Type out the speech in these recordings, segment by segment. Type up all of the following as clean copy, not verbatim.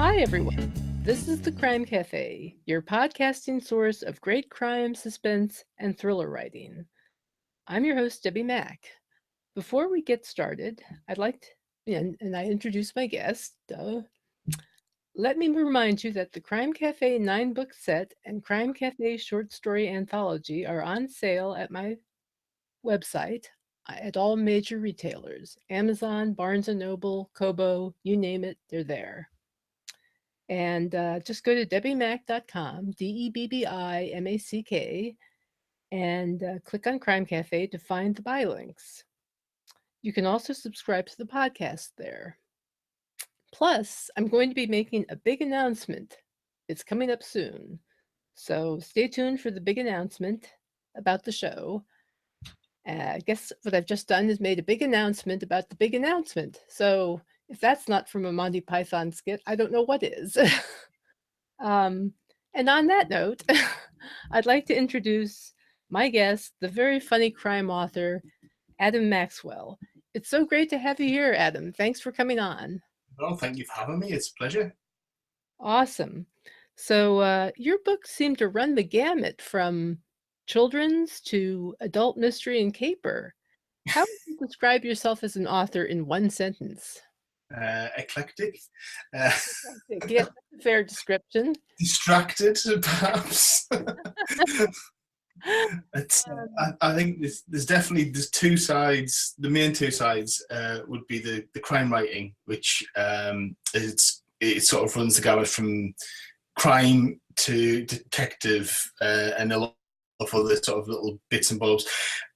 Hi, everyone. This is the Crime Cafe, your podcasting source of great crime, suspense, and thriller writing. I'm your host, Debbi Mack. Before we get started, I'd like to, and I introduce my guest, let me remind you that the Crime Cafe 9-book set and Crime Cafe short story anthology are on sale at my website at all major retailers Amazon, Barnes & Noble, Kobo, you name it, they're there. And just go to debbimack.com, DEBBIMACK, and click on Crime Cafe to find the buy links. You can also subscribe to the podcast there. Plus, I'm going to be making a big announcement. It's coming up soon. So stay tuned for the big announcement about the show. I guess what I've just done is made a big announcement about the big announcement. So if that's not from a Monty Python skit, I don't know what is. And on that note, I'd like to introduce my guest, the very funny crime author, Adam Maxwell. It's so great to have you here, Adam. Thanks for coming on. Well, thank you for having me. It's a pleasure. Awesome. So your books seem to run the gamut from children's to adult mystery and caper. How would you describe yourself as an author in one sentence? Eclectic. Yeah, that's a fair description. Distracted, perhaps. I think there's definitely two sides. The main two sides would be the crime writing, which it sort of runs the gamut from crime to detective and a lot of other sort of little bits and bobs.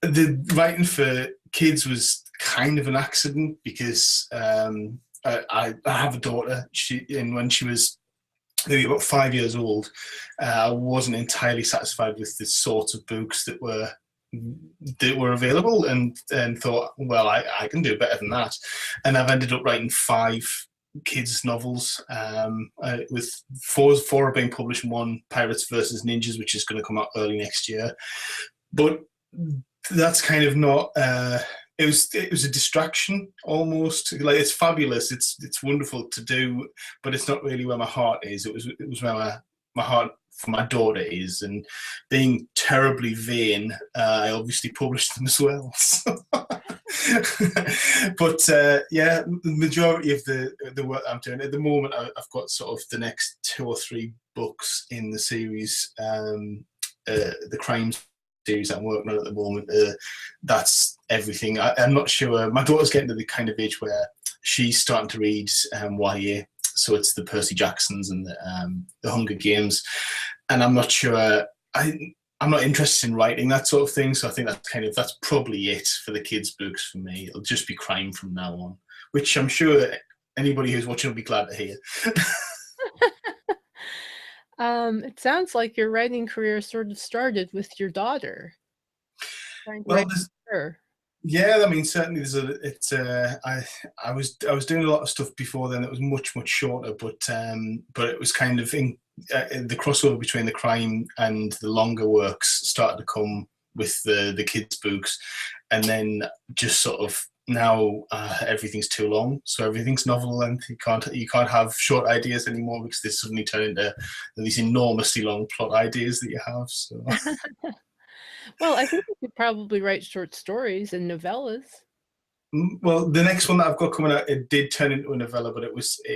The writing for kids was kind of an accident because I have a daughter. And when she was maybe about 5 years old, I wasn't entirely satisfied with the sort of books that were available, and thought, well, I can do better than that. And I've ended up writing 5 kids novels, with four are being published, and one, Pirates versus Ninjas, which is going to come out early next year. But that's kind of not. It was a distraction almost. Like, it's fabulous, it's wonderful to do, but it's not really where my heart is. It was where my heart for my daughter is, and being terribly vain, I obviously published them as well. But yeah, the majority of the work I'm doing at the moment, I've got sort of the next 2 or 3 books in the series, the crime series I'm working on at the moment. That's everything. I'm not sure. My daughter's getting to the kind of age where she's starting to read YA, so it's the Percy Jacksons and the Hunger Games, and I'm not sure. I'm not interested in writing that sort of thing, so I think that's probably it for the kids' books for me. It'll just be crime from now on, which I'm sure anybody who's watching will be glad to hear. It sounds like your writing career sort of started with your daughter. Well, yeah, I mean, certainly I was doing a lot of stuff before then that was much shorter, but it was kind of the crossover between the crime and the longer works started to come with the kids' books, and then just sort of now everything's too long, so everything's novel length. You can't have short ideas anymore because they suddenly turn into these enormously long plot ideas that you have. So. Well, I think you could probably write short stories and novellas. Well, the next one that I've got coming out, it did turn into a novella, but it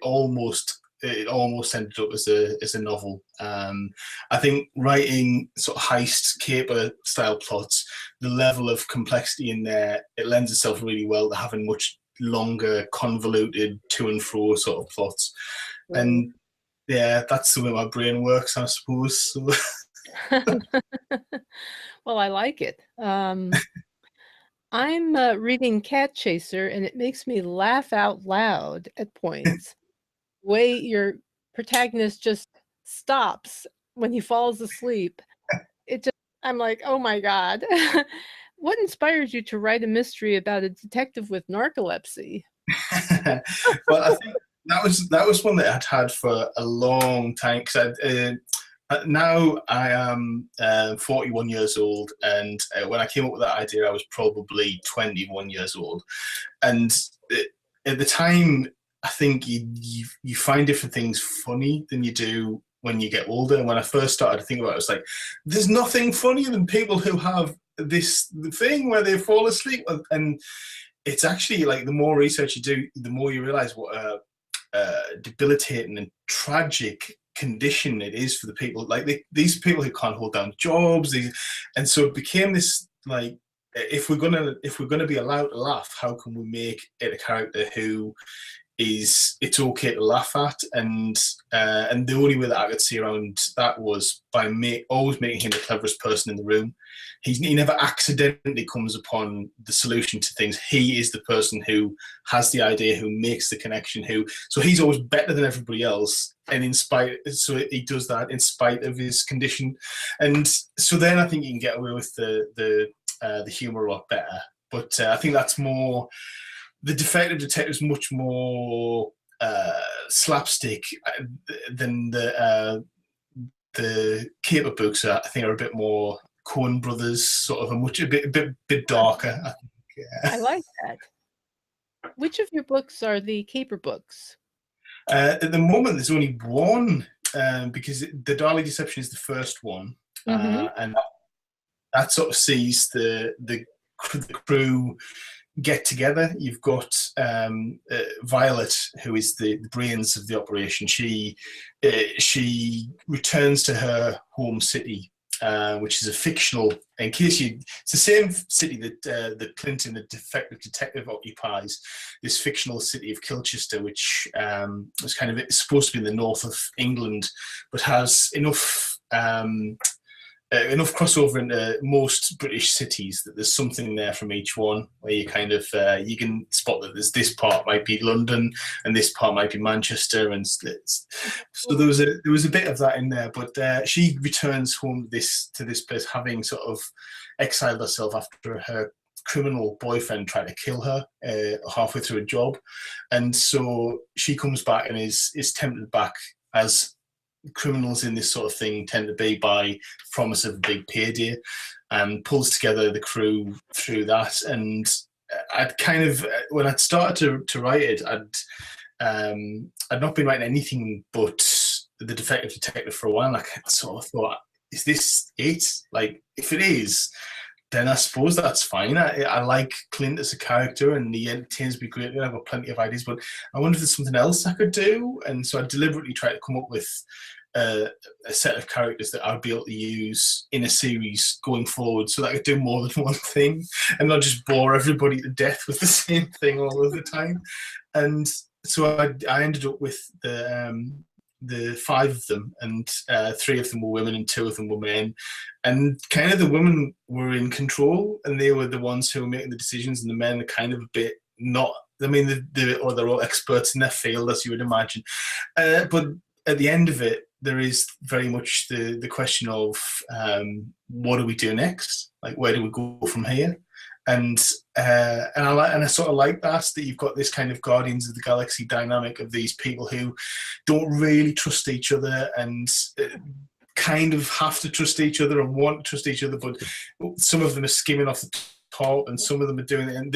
almost ended up as a novel. I think writing sort of heist caper style plots, the level of complexity in there, it lends itself really well to having much longer, convoluted to and fro sort of plots. Mm. And yeah, that's the way my brain works, I suppose. So. Well, I like it. I'm reading Cat Chaser, and it makes me laugh out loud at points. The way your protagonist just stops when he falls asleep. I'm like, oh my God. What inspires you to write a mystery about a detective with narcolepsy? Well, I think that was one that I'd had for a long time, because now I am 41 years old, and when I came up with that idea, I was probably 21 years old. And at the time, I think you find different things funny than you do when you get older. And when I first started to think about it, I was like, there's nothing funnier than people who have this thing where they fall asleep. And it's actually like the more research you do, the more you realize what a debilitating and tragic condition it is for the people. Like these people who can't hold down jobs. And so it became this like, if we're gonna be allowed to laugh, how can we make it a character who it's okay to laugh at? And the only way that I could see around that was by always making him the cleverest person in the room. He never accidentally comes upon the solution to things. He is the person who has the idea, who makes the connection, so he's always better than everybody else. And so he does that in spite of his condition. And so then I think you can get away with the humor a lot better. But I think that's more, the Defective Detective is much more slapstick than the Caper books. I think are a bit more Coen Brothers, sort of a bit darker. I think. Yeah. I like that. Which of your books are the Caper books? At the moment, there's only one, because the Darley Deception is the first one, and that sort of sees the crew get together. You've got Violet, who is the brains of the operation. She returns to her home city, which is a fictional. It's the same city that Clinton, the Defective Detective, occupies. This fictional city of Kilchester, which is it's supposed to be in the north of England, but has enough crossover into most British cities that there's something there from each one, where you you can spot that this part might be London and this part might be Manchester, and so there was a bit of that in there. But she returns home to this place, having sort of exiled herself after her criminal boyfriend tried to kill her halfway through a job, and so she comes back and is tempted back, as criminals in this sort of thing tend to be, by the promise of a big payday, and pulls together the crew through that. And I'd when I'd started to write it, I'd not been writing anything but the Defective Detective for a while. Like, I sort of thought, is this it? Like, if it is, then I suppose that's fine. I like Clint as a character, and he entertains me greatly. I've got plenty of ideas, but I wonder if there's something else I could do. And so I deliberately tried to come up with a set of characters that I'd be able to use in a series going forward, so that I could do more than one thing and not just bore everybody to death with the same thing all of the time. And so I ended up with the 5 of them, and 3 of them were women and 2 of them were men. And the women were in control, and they were the ones who were making the decisions, and the men are a bit not. I mean, they're all experts in their field, as you would imagine. But at the end of it, there is very much the question of what do we do next? Like, where do we go from here? And I sort of like that you've got this kind of Guardians of the Galaxy dynamic of these people who don't really trust each other, and have to trust each other and want to trust each other, but some of them are skimming off the top, and some of them are doing it, and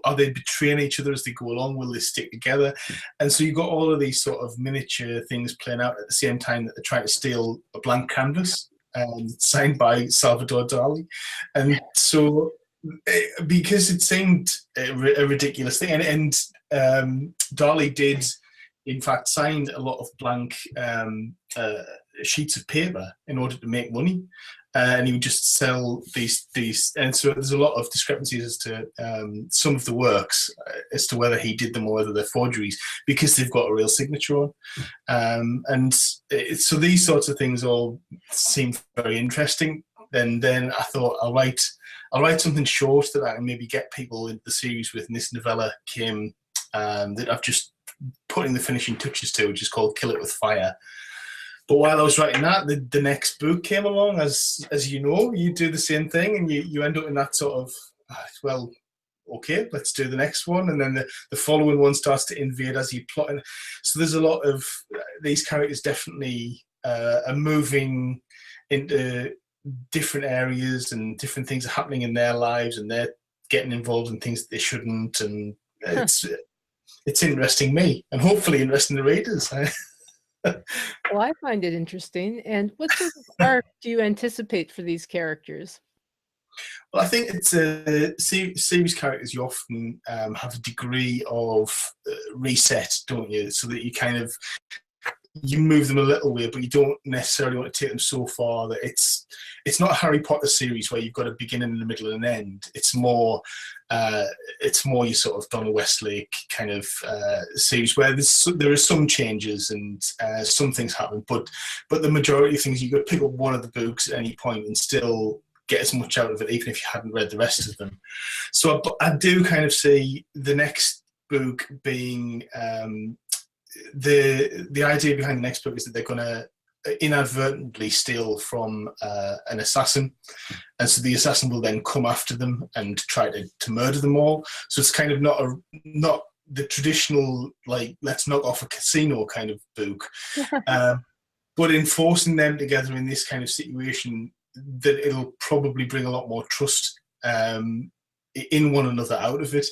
are they betraying each other as they go along? Will they stick together? And so you've got all of these sort of miniature things playing out at the same time that they're trying to steal a blank canvas signed by Salvador Dali. And so, because it seemed a ridiculous thing, and Dali did in fact signed a lot of blank sheets of paper in order to make money, and he would just sell these. And so there's a lot of discrepancies as to some of the works, as to whether he did them or whether they're forgeries, because they've got a real signature on. So these sorts of things all seem very interesting. And then I thought, I'll write something short that I can maybe get people into the series with. And this novella came that I've just putting the finishing touches to, which is called Kill It With Fire. But while I was writing that, the next book came along. As you know, you do the same thing, and you end up in that sort of, well, okay, let's do the next one. And then the following one starts to invade as you plot. And so there's a lot of these characters definitely are moving into different areas, and different things are happening in their lives, and they're getting involved in things that they shouldn't. And it's interesting me, and hopefully interesting the readers. Well, I find it interesting. And what sort of arc do you anticipate for these characters? Well, I think it's a series characters. You often have a degree of reset, don't you? So that you kind of you move them a little way, but you don't necessarily want to take them so far that it's not a Harry Potter series where you've got a beginning and a middle and an end. It's more your sort of Donald Westlake kind of series where there are some changes and some things happen, but the majority of things you could pick up one of the books at any point and still get as much out of it, even if you hadn't read the rest of them. So I do kind of see the next book being the idea behind the next book is that they're going to inadvertently steal from an assassin, and so the assassin will then come after them and try to murder them all. So it's kind of not the traditional like let's knock off a casino kind of book, but in forcing them together in this kind of situation, that it'll probably bring a lot more trust in one another out of it.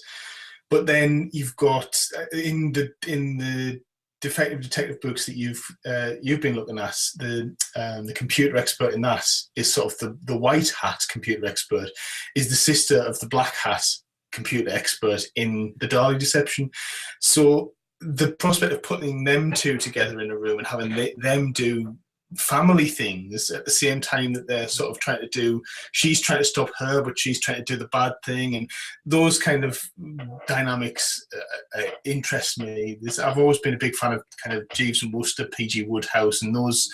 But then you've got in the detective books that you've been looking at, the computer expert in that is sort of the white hat computer expert is the sister of the black hat computer expert in the Dali Deception. So the prospect of putting them two together in a room and having them do family things at the same time that they're sort of trying to do, she's trying to stop her but she's trying to do the bad thing, and those kind of dynamics interest me. I've always been a big fan of kind of Jeeves and Wooster, PG Wodehouse, and those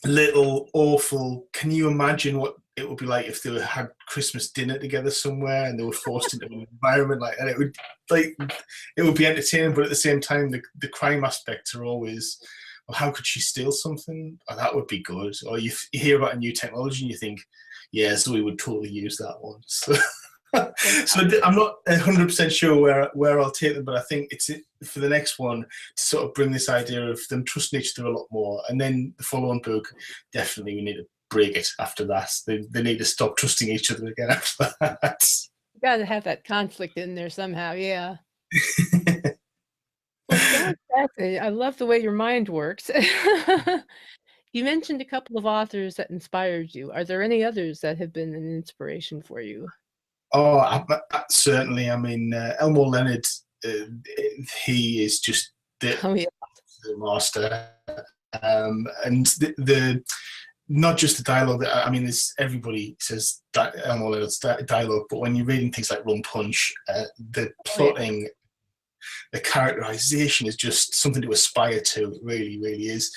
little awful, can you imagine what it would be like if they had Christmas dinner together somewhere and they were forced into an environment like that? It would be entertaining, but at the same time the crime aspects are always, well, how could she steal something? Oh, that would be good. Or you hear about a new technology and you think, yeah, Zoe would totally use that one. So, I'm not 100% sure where I'll take them, but I think it's for the next one to sort of bring this idea of them trusting each other a lot more. And then the follow-on book, definitely we need to break it after that. They need to stop trusting each other again after that. You got to have that conflict in there somehow, yeah. Well, sounds fascinating. I love the way your mind works. You mentioned a couple of authors that inspired you. Are there any others that have been an inspiration for you? Oh, certainly. I mean, Elmore Leonard, he is just the master. And the not just the dialogue. I mean, everybody says that Elmore Leonard's dialogue, but when you're reading things like Rum Punch, the plotting, the characterization is just something to aspire to. It really, really is.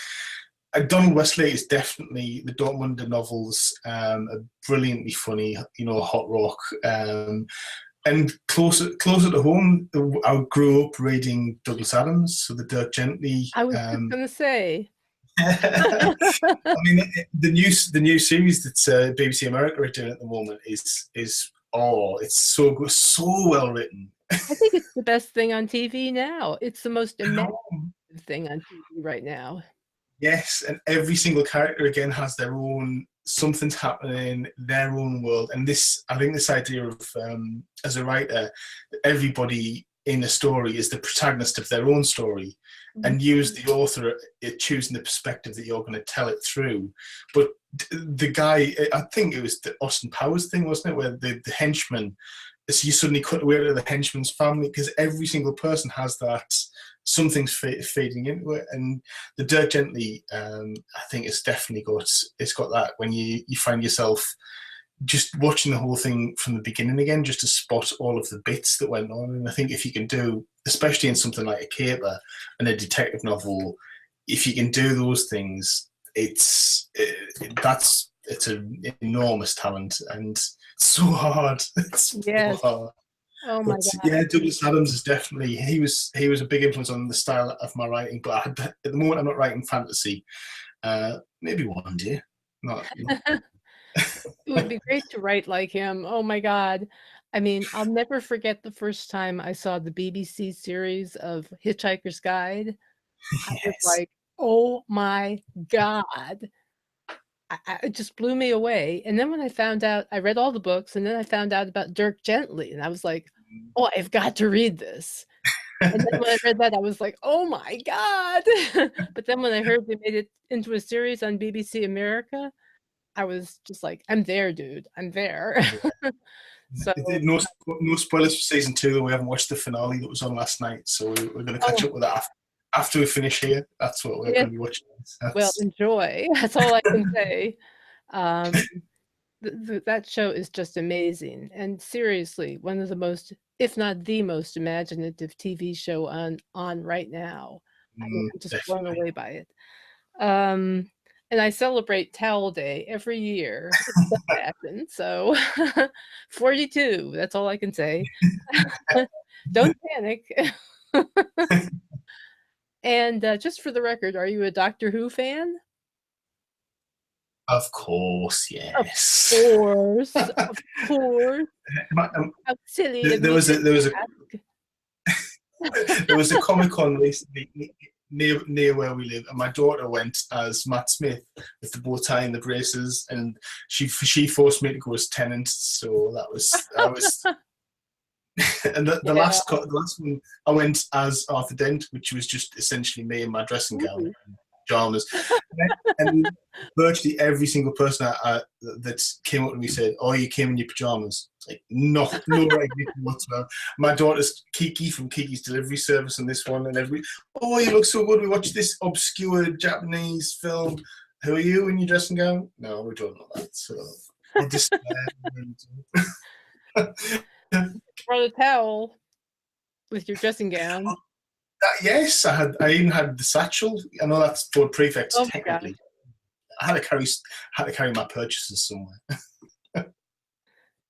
Donald Westlake is definitely, the Dortmunder novels are brilliantly funny, hot rock. And closer to home, I grew up reading Douglas Adams, so the Dirk Gently. I was just going to say. I mean, the new series that BBC America are doing at the moment is it's so good, so well written. I think it's the best thing on TV now. It's the most imaginative thing on TV right now. Yes, and every single character again has their own, something's happening, their own world. And I think this idea of, as a writer, everybody in a story is the protagonist of their own story, and you as the author are choosing the perspective that you're going to tell it through. But the guy, I think it was the Austin Powers thing, wasn't it, where the henchman, so you suddenly cut away to the henchman's family, because every single person has that, something's feeding into it. And the Dirk Gently, I think it's definitely got that, when you find yourself just watching the whole thing from the beginning again, just to spot all of the bits that went on. And I think if you can do, especially in something like a caper and a detective novel, if you can do those things, it's an enormous talent, and so hard. It's so hard. Oh my God. Yeah, Douglas Adams is definitely, he was a big influence on the style of my writing. But at the moment, I'm not writing fantasy. Maybe one day. Not. It would be great to write like him. Oh my God. I mean, I'll never forget the first time I saw the BBC series of Hitchhiker's Guide. I was like, oh my God. It just blew me away. And then when I found out, I read all the books, and then I found out about Dirk Gently, and I was like, oh, I've got to read this. And then when I read that, I was like, "Oh my god!" But then when I heard they made it into a series on BBC America, I was just like, "I'm there, dude. I'm there." So, No spoilers for season 2, though. We haven't watched the finale that was on last night, so we're going to catch oh, up with that after we finish here. That's what we're yeah, going to be watching. well, enjoy. That's all I can say. Um, that show is just amazing, and seriously, one of the most, if not the most imaginative TV show on right now. I mean, I'm just blown Definitely. away by it. Um, and I celebrate Towel Day every year. It's so happened. So 42, that's all I can say. Don't panic. And just for the record, are you a Doctor Who fan? Of course, Of yes. course, of course. Um, How silly of there me was to a there was a ask. there was a Comic Con recently near where we live, and my daughter went as Matt Smith with the bow tie and the braces, and she forced me to go as Tennant. So that was and the Yeah. last one I went as Arthur Dent, which was just essentially me in my dressing gown Ooh. and pajamas. And virtually every single person that came up to me said, "Oh, you came in your pajamas." It's like no recognition whatsoever. My daughter's Kiki from Kiki's Delivery Service on this one, and "Oh, you look so good. We watched this obscure Japanese film. Who are you in your dressing gown?" No, we don't know that. So I just Brought a towel with your dressing gown. yes, I even had the satchel. I know that's for prefects Oh my gosh. technically. I had to carry my purchases somewhere.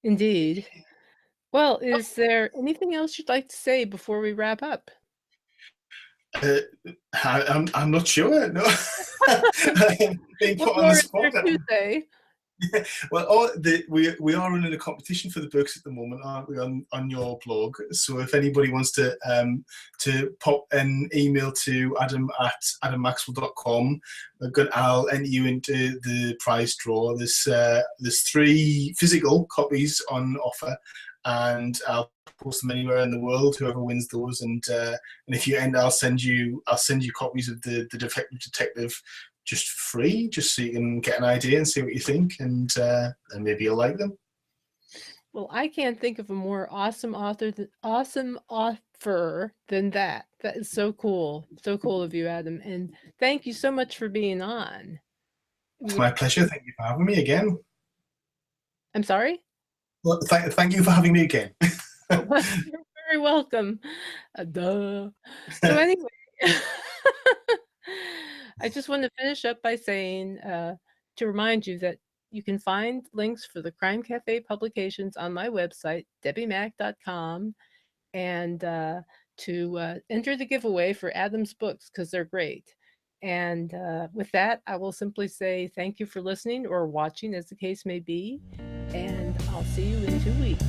Indeed. Well, is there anything else you'd like to say before we wrap up? I'm not sure. No, being put What on the more is spot. there to say? Well, we are running a competition for the books at the moment, aren't we, on your blog? So if anybody wants to pop an email to adam@adammaxwell.com, I'll enter you into the prize draw. There's 3 physical copies on offer, and I'll post them anywhere in the world. Whoever wins those, and if you end, I'll send you copies of the Defective Detective just free, just so you can get an idea and see what you think, and maybe you'll like them. Well, I can't think of a more awesome offer than that. That is so cool. So cool of you, Adam. And thank you so much for being on. It's my pleasure. Thank you for having me again. I'm sorry? Well, thank you for having me again. You're very welcome. Duh. So anyway, I just want to finish up by saying to remind you that you can find links for the Crime Cafe publications on my website, debbimack.com, and to enter the giveaway for Adam's books because they're great. And with that, I will simply say thank you for listening or watching, as the case may be, and I'll see you in 2 weeks.